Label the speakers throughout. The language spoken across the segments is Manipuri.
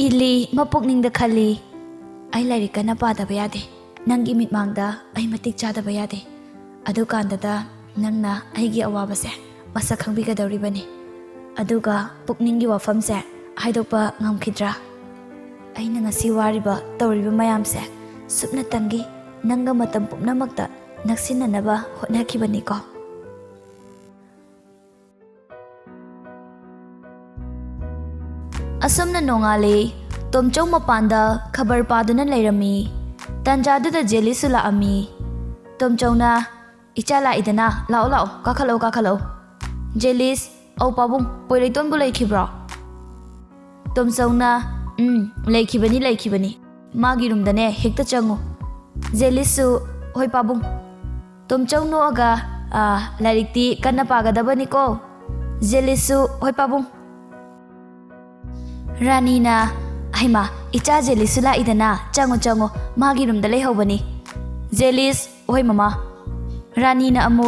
Speaker 1: Ili mapukningda khali ai lairik kana padaba yade nangi mitmangda ai matik chadaba yade adu kandada nangna aigi awabase masa khangbigadawribani aduga pukninggi wafamse haidokpa ngamkhidra aina ngasi wariba tawriba mayamse supna tangi nanga matam pupnamakta naksinanaba hotnakhibani ko asomna nongali tomchong mapanda khabar paduna leirami tanjadada jeli sula ami tomchongna ichala idana lao lao kakhalo jelis au pabung poireiton bu leikhibra tomchongna leikhibani magi rumdane hekta changu jelisu hoi pabung tomchong no aga larikti kanna pagadabani ko jelisu hoi pabung Ranina Aima icha jelis sula idana chango magi room da lehobani jelis oi mama Ranina amu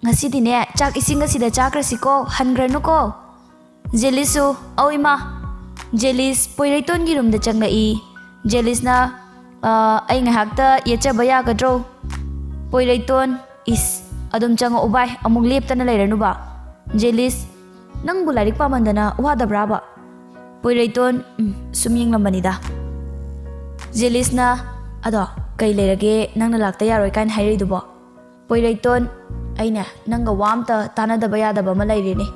Speaker 1: ngasidine chak isinga sida chakrasi ko hangranu ko jelisu oima jelis poireiton gi room da changai jelis na ai ngahakta yecha baya gadro poireiton is adum chango ubai amuk leptana leiranu ba jelis nang bularik pamandana wadabra ba Poireiton sumying lambanida Jelisna ado kai leirage nangna lakta yaroi kan hairidubo Poireiton aina nanga wamta tanadaba yadaba ma leirini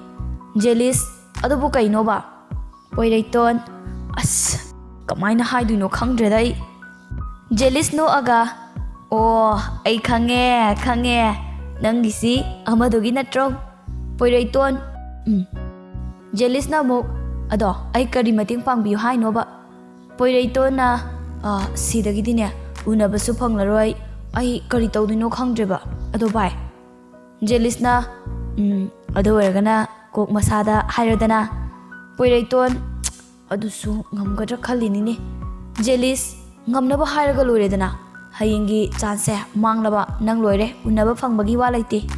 Speaker 1: Jelis adubu kaino ba Poireiton as kamaina haiduino khangdreda ai Jelis no aga oh ai khange nangisi amadogi natro Poireiton Jelisna mo Ado, ay kari mating pangbiyo hai no ba? Poireiton na sidagidine unabasu panglaroy ay kari tawdino khangdreba ado bai. Jelis na ado wergana kok masada hairadana Poireiton adusu ngamgadra khalinini Jelis ngamnaba hairaga loiredana hayingi chance manglaba nang loire unaba phangbagi wa laite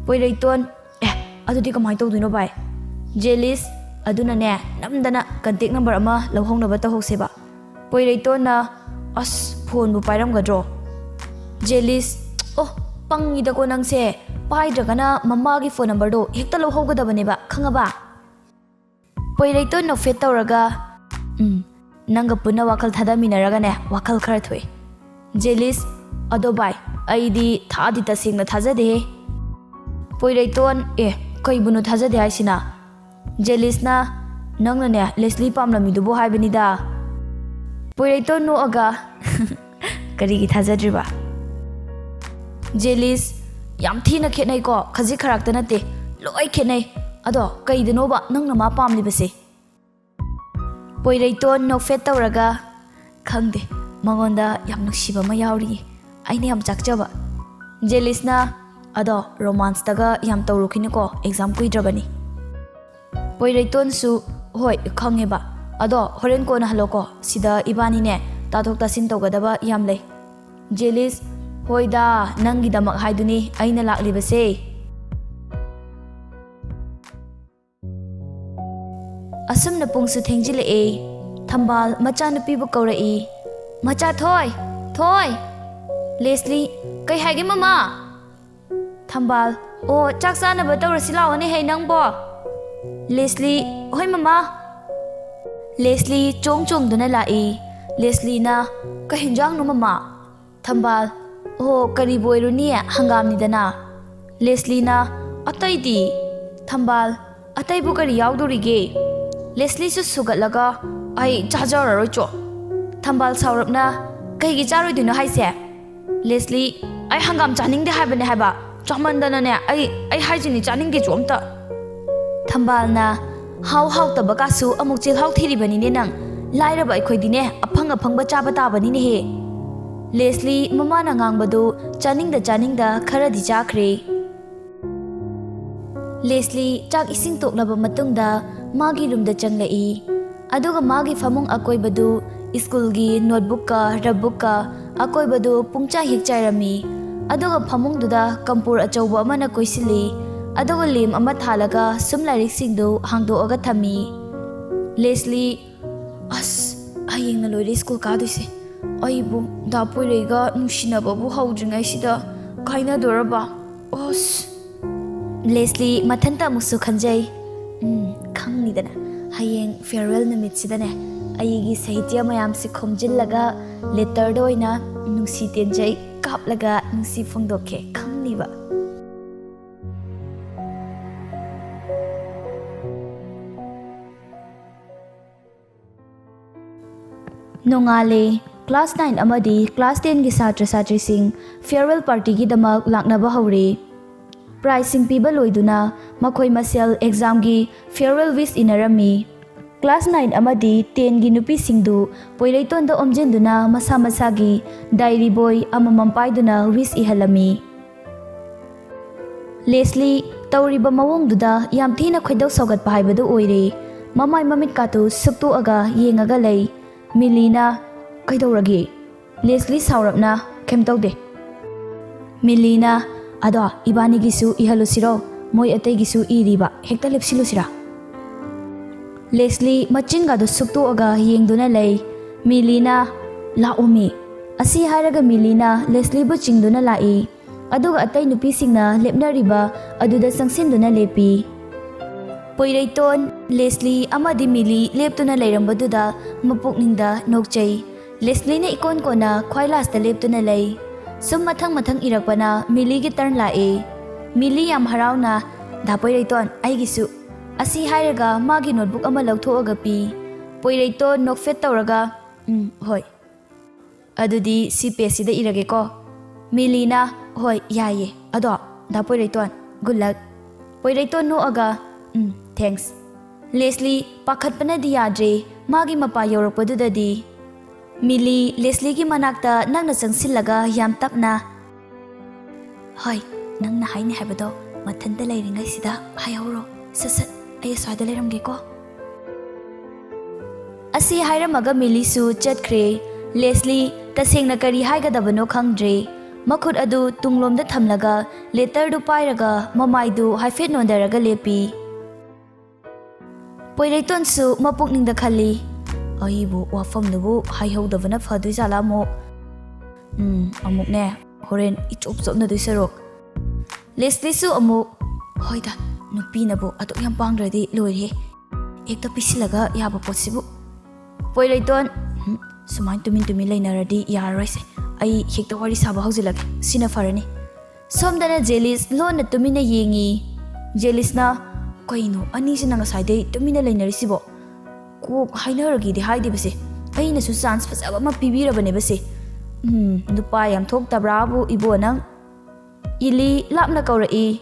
Speaker 1: Poireiton adudi kamai tawdino bai. Jelis aduna ne namdana contact number ama lohongnaba tahokseba Poireiton na as phone bu pairamgadro Jelis oh pangida ko nangse paidragana mama gi phone number do hekta lohoggadabane ba khangaba Poireiton no fet tawraga nanga punna wakal thadaminaraga ne wakal khar thoi Jelis ado bai aidi thadi tasingna thajade Poireiton kaibuno thajade aisina Jelisna nangna ne Leslie pamlamidubo haibenida Poireiton no aga karigi thajadriba Jelis yam thina khenai ko khaji kharakta nate loi khenai ado kaidano ba nangna ma pamlibase Poireiton no fet tawraga khangde mangonda yam nuksiba ma yauri aine yam chakchaba Jelisna ado romance taga yam tawrukhini ko exam kuidrabani Poireiton su hoi khangeba ado horen ko na haloko sida ibani ne tathok tasin tawgadaba yam lei Jelis hoida nangi damak haiduni aina laklibase Asumna pungsu thengjile thambal macha nupi bu kaurai macha thoi Leslie kai haige mama thambal o chaksa na ba tawrasi lawani hei nangbo Leslie hoi mama Leslie chong duna lai Leslie na ka hinjang no mama thambal oh kari boiruni hangam ni dana Leslie na atai di thambal atai bu kari yaudorige Leslie su sugatlaga ai chajararo cho thambal saurapna kai gi charoi dino haise Leslie ai hangam chaning de haibane haiba chamandana ne ai haijini chaning ge chomta Thambalna hau tabaka su amuk chil hau thiribani ne nang lairaba ikhoidine afang chaba tabani ne he Leslie mama na ngangbadu chaning da kharadi chakre Leslie chak ising toklaba matungda magi room da changlai aduga magi famung akoibadu school gi notebook ka rabbook ka akoibadu pungcha hikchairami aduga famung duda kampur achauba amana koisili aduga lim ama thalaga sum lairik singdu hangdo aga thami Leslie as hayeng na loire school kadoise. Aibu da poirega nungshinababu haudringaisida kaina doraba. Os Leslie mathanta musu khanjai. Khangnidana hayeng farewell namitsidane aigi sahitya mayam se khomjillaga letter do oina nungsi tenjai kaplaga nungsi phongdokhe khangniba. Nongale class 9 amadi class 10 gi satra satri sing farewell party gi damak laknaba hawre. Pricing piba loiduna makhoi masel exam gi farewell wish inarami. Class 9 amadi 10 gi nupi singdu poireiton da omjenduna masa masa gi diary boy amamam paiduna wish ihalami. Leslie tawriba mawong duda yam thina khoidau sogat paibadu oire. Mamai mamit katu suktu aga yengaga lei. Milina kaidawragi. Leslie saurapna kemtaude. Milina ado ibani gisu ihalusiro moi atei gisu iriba hekta lepsilusira. Leslie machinga do suktu aga yengduna lei. Milina laumi asi haraga Milina Leslie bu chingduna lai. Aduga atei nupi singna lepnariba aduda sangsinduna lepi. Poiraiton Leslie amadi Mili leptuna leirambaduda mapukningda nokchai. Leslie na ikon ko na khwai last da leptuna lei. Sum mathang irakpana Mili gi turn lae. Mili yam harauna da poiraiton aigisu asi hairaga magi notebook ama lauthoaga pi. Poiraiton nokfet tawraga hoi adudi si page da irage ko. Milina hoi yaye ado da poiraiton good luck. Poiraiton no aga thanks. Leslie pakhatpana di yadre magi mapa yorakpadudadi. Mili Leslie gi manakta nangna changsillaga yam tapna hoi nangna haini habado mathanda leiringai sida hayawro sasat ay swaida leiramge ko. Asi hairamaga Mili su chatkre. Leslie tasengna kari haigadabano khangdre. Makhut adu tunglomda thamlaga letter du pairaga mamaidu haifet nondaraga lepi. Poiraiton su mapukningda khali aibu wafamnubu haihawdabana fadui jala mo amukne horen ichop chopna duisarok. Leslie su amuk hoida nupinabu atok yam pangradi loire ekta pisilaga yaba possible. Poiraiton sumain tumin leinaradi yaroise ai hekta wari saba haujilag sina farani. Somdana Jelis lona tumina yengi. Jelis na kaino ani sina ngasaidai tumina leinarisibo ko hainaragi de haide base aina su chance fasaba ma pibirabane base nupa yam thok tabrabu ibo nang ili lapna kaurai.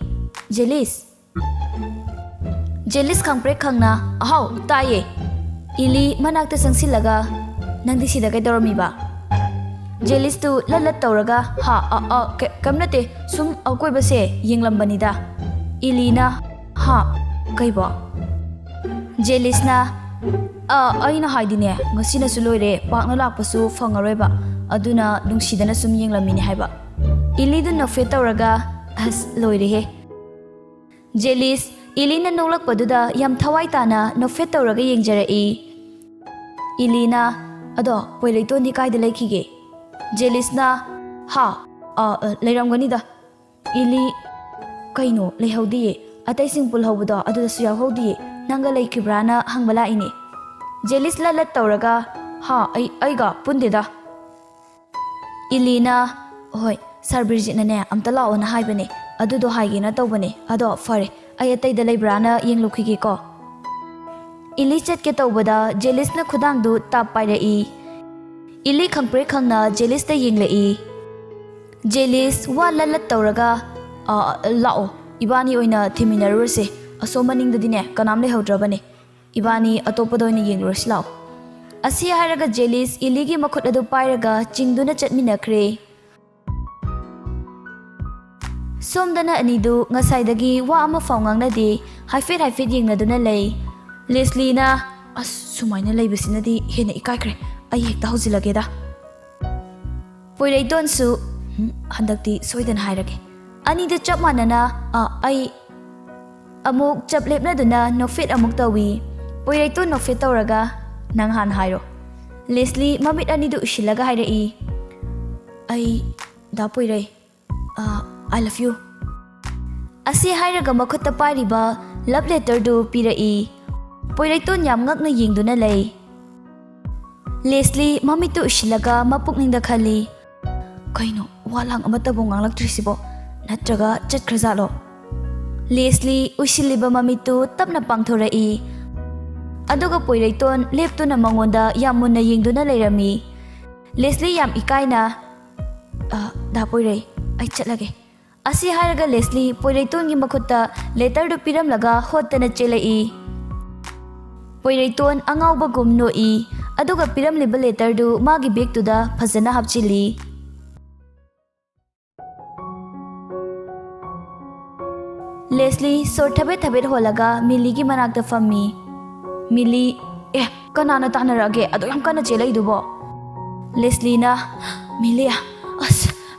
Speaker 1: Jelis khangpre khangna ahau taye ili manakta sangsilaga nangdi sida kai dorami ba. Jelis tu lalat tauraga ha kamnate sum akoi base yenglambanida. Ilina ha kaiba. Jelis na aina haidine ngasina su loire pakna lakpasu fangaroiba aduna nungsidana sum yenglamini haiba. Ilidu nokfe tauraga as loire he. Jelis Ilina nolakpaduda yam thawai tana nokfe tauraga yengjarai. Ilina ado poiraiton di kaida laikhige. Jelis na ha leiramganida. Ili kaino leihaudiye atai singpul hawbada aduda su yawhaudiye nanga laikhibrana hangbala ine. Jelis lalat tauraga ha aiga pundeda. Ilina hoi Sir Bridget na ne amta lao na haibane adudo haigena tawbane ado fare ai atai da leibrana yenglukhige ko. Ili chatke tawbada Jelis na khudangdu tap pairai. Ili khangpre khangna Jelis da yenglei. Jelis wa lalat tauraga lao ibani oina thiminaruse asomaning dadine kanam lehaudrabane ibani atopada oina yengrus lao. Asi haraga Jelis iligi makhut adu pairaga chingduna chatminakre. Somdana anidu ngasaidagi wa ama faungangnadi haifet yengnaduna lei. Leslie na sumaina leibasinadi hena ikaikre ai hekta hausilageda. Poiraiton su handakti soidan hairage anida chap manana ai amuk chap lepnaduna nokfet amuk tawi. Poiraiton nokfet tawraga nang han hairo. Leslie mamit anidu ushilagha hairei. Ai da poirei. I love you. Asi hairaga makhutta pairiba love letter du pirai. Poiraiton yam ngakna yengduna lei. Leslie mamitu ushilagha mapukningda khali. Kaino walang amatabu nganglaktrisibo natraga chatkhrazalo. Leslie ushiliba mamitu tapna pangthorai. Aduga poiraiton leptuna mangonda yamunna yengduna leirami. Leslie yam ikaina da poirei ai chatlage. Asi hairaga Leslie poiraiton gi makhutta letter du piramlaga hotana chelai. Poiraiton angauba gumno I aduga piramliba letter du magi bag tu da phajana hapchili. Leslie sor thabet holaga Millie gi manakta fammi. Millie kanana tanarage adu yam kana chelai dubo. Leslie na Millie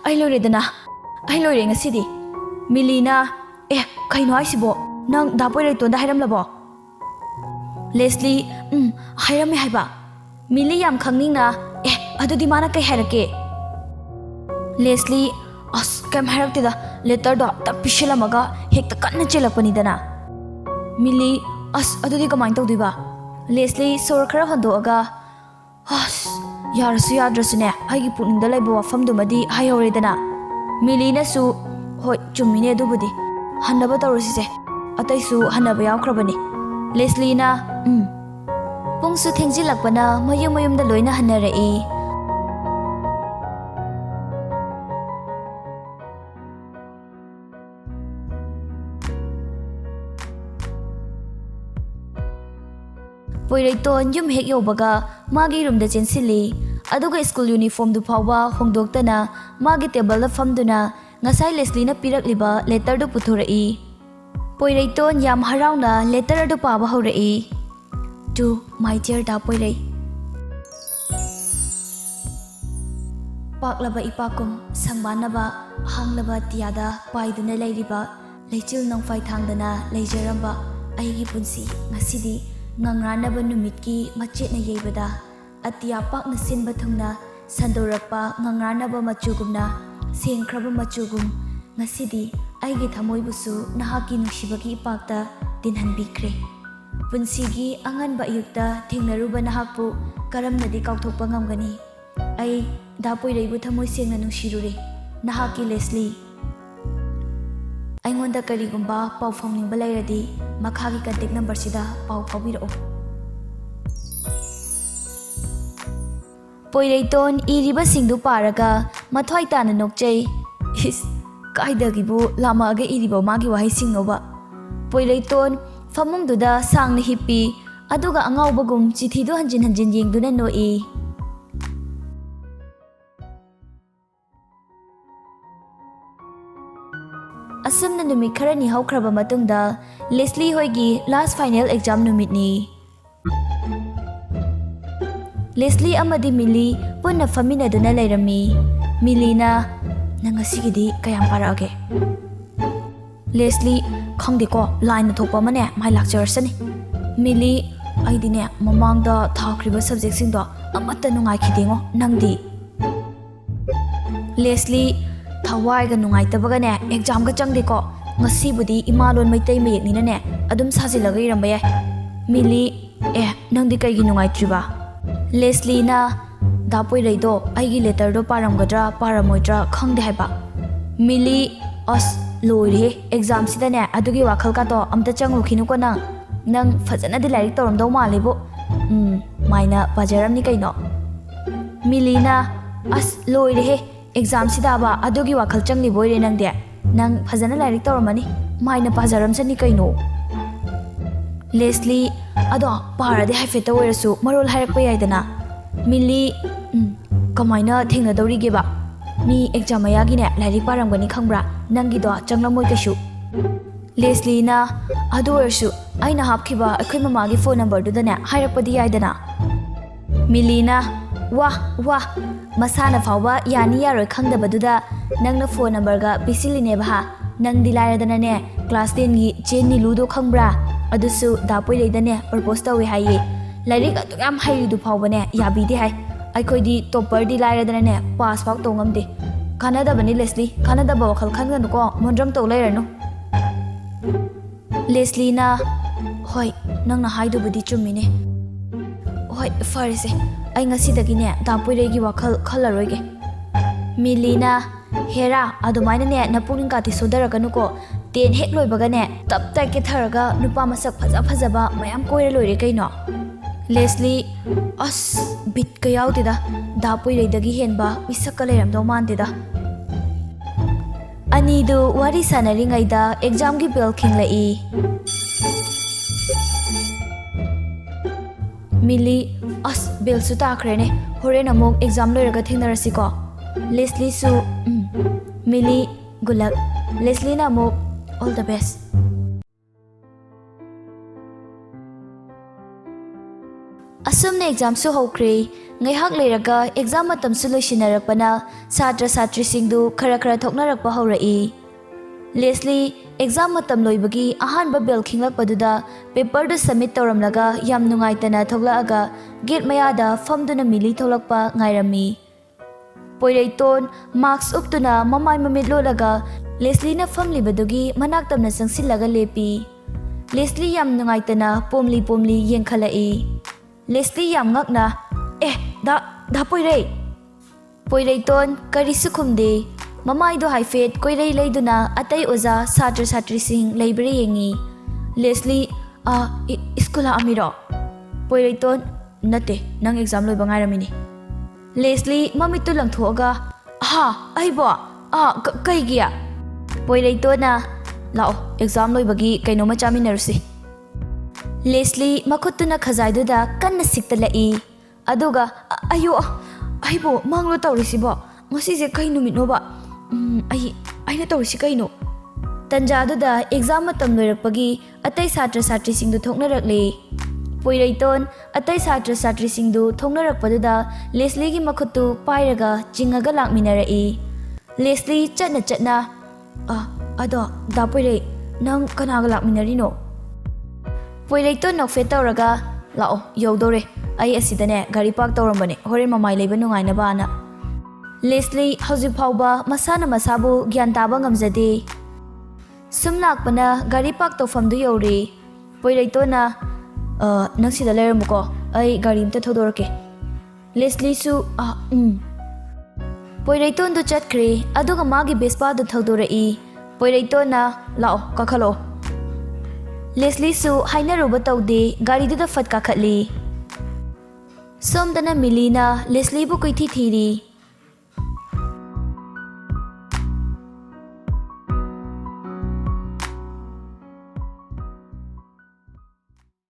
Speaker 1: ai loredana ai lore ngasidi. Millie na kaino aisibo nang da poiraiton da hairam labo. Leslie hairame haiba. Millie yam khangning na adudi mana kai hairake. Leslie kam hairakte da letter do ta pishelamaga hekta kanna chelapani dana. Millie adudi kamain tawdiba. Leslie sor khara hondoaga yarasu yadrasune aigi pukningda laiba wafam dumadi hayoredana. Millie na su hoi chumine adubudi hannaba tawrusise ataisu hannaba yawkrabani. Leslie na pungsu thengjilakpana mayumda loina hannarai. Poiraiton yum hek yobaga magi room da chensili. Aduga school uniform du phawba hongdoktana magi table da famduna ngasai Leslie na pirakliba letter du puthorai. Poiraiton yam harauna letter du paba horai. To my dear da poirai. Paklaba ipakum sangbanaba hanglaba tiada paiduna leiriba leichil nongfai thangdana leijaramba aigi punsi ngasidi ngangrannaba numitki machetna yeibada atiya pakna sinba thungna sandorapa ngangrannaba machugumna sengkraba machugum ngasidi aigi thamoibusu nahaki nushibagi ipakta dinhanbikre. Punsigi anganba ayukta thengnaruba nahakpu karamnadi kauthokpa ngamgani. Ai da poiraibu thamoi sengna nungshirure nahaki Leslie. Aingonda karigumba pau phongningba lairadi makhagi contact number sida pau phawbirao. Poiraiton iriba singdu paraga mathwai tana nokchei. Kaidagibu lamaga iriba magi wahai singnoba. Poiraiton famungduda sangna hippi aduga angaubagum chithidu hanjin yengduna noi. Asumna numit kharani haukraba matungda Leslie hoigi last final exam numit ni. Leslie amadi Millie punna faminaduna leirami. Millie na nangasigidi kayam parage. Leslie khangdeko line thokpa mane mai lakcharsani. Millie aidine mamangda thakriba subject singdo amatta nungai khidingo nangdi. Leslie thawai ga nungai tabaga ne exam ga changdeko ngasibudi imalon maitai mayeknina ne adum sajilaga iramba ya. Millie nangdi kaigi nungai triba. Leslie na da poiraido aigi letter do paramgadra paramoidra khangde haiba. Millie loire exam sida ne adugi wakhal ka to amta changukhinu ko nang fajana di lairik toramdo malibo maina pajaram ni kaino. Millie na loire exam sida ba adugi wakhal changli boire nangde nang fajana lairik toramani maina pajaram sani kaino. Leslie ado parade haifeta oirasu marol hairakpa yaidana. Millie kamaina thengna dawrige ba mi exam ayagi ne lairik paramgani khangbra nangido changlamoi kaishu. Leslie na adu oirasu aina hapkhiba akhoi mamagi phone number du da ne hairakpadi yaidana. Millie na wah masana phawba yani yaroi khangdabaduda nangna phone number ga pisiline ba nang dilaradana ne class 10 gi chen ni ludo khangbra adusu da poileida ne propose tawi hayi. Lairik atu yam haidu phawbane yabide hai. Aikoidi topper di lairadana ne pass phak tongam de. Kanada bani Leslie, Kanada ba wakhal khan ko monram to lairanu. Leslie na hoi nang na haidu budi chumine. Hoi farse ai ngasi dagi ne dapoi gi wakhal khalaroi ge. Milina Hera adumaina ne napuning ka ti sodaraganu ko ten hek loibaga ne tap tai ke tharaga nupa masak phajaba mayam koira loire kaino. Leslie as bit ka yaudida dapoi reidagi henba misakka leiramdo mandida. Anidu wari sanaringaida exam gi bell khinglai. Millie as bell su takrene horen amok exam loiraga thingnarasi ko. Leslie su Millie good luck. Leslie na amok all the best. Asumne exam su hokre ngaihak leiraga exam matam su loisinarakpana satra satri singdu khara thoknarakpa haurai. Leslie exam matam loibagi ahanba bell khinglakpaduda paper du submit tawramlaga yam nungaitana thoklaaga gate mayada famduna Millie tholakpa ngairami. Poiraiton marks uptuna mamai mamit lolaga Leslie na famlibadugi manaktamna sangsilaga lepi. Leslie yam nungaitana pomli yengkhalai. Leslie yam ngakna da poirai. Poiraiton karisu khumde mamai do haifet koirai leiduna atai oza satra satri sing library yengi. Leslie iskula amiro. Poiraiton nate nang exam loi bangai ramini. Leslie mamitu langthoga aibo kai gia. Poiraitona lao exam loi bagi kaino ma chaminarusi. Leslie makutuna khazaiduda kanna siktalai. Aduga ayo aibo manglo tawrisibo ngasi je kai numit no ba aina tawrisi kaino. Tanjaduda exam matam loirakpagi atai satra satri singdu thoknarakle. Poiraiton atai satra satri singdu thongnarakpaduda Leslie gi makhutu pairaga jingaga lakminarai. Leslie chatna ado da poirai nang kanaga lakminari no. Poiraiton nokfe tawraga lao yodore ai asidane gari park tawrambane horen mamai leiba nungaina bana. Leslie hauji phauba masana masabu gyan taba ngamjade. Sum lakpana gari park tawfamdu yori. Poiraitona nang sida leiramuko ai gari amta thodorake. Leslie su Poiraiton du chatkre aduga magi bespa du thodorai. Poiraitona lao kakhalo. Leslie su hainaruba tawde gari du da fat kakhatli. Somdana Millie na Leslie bu koithi thiri.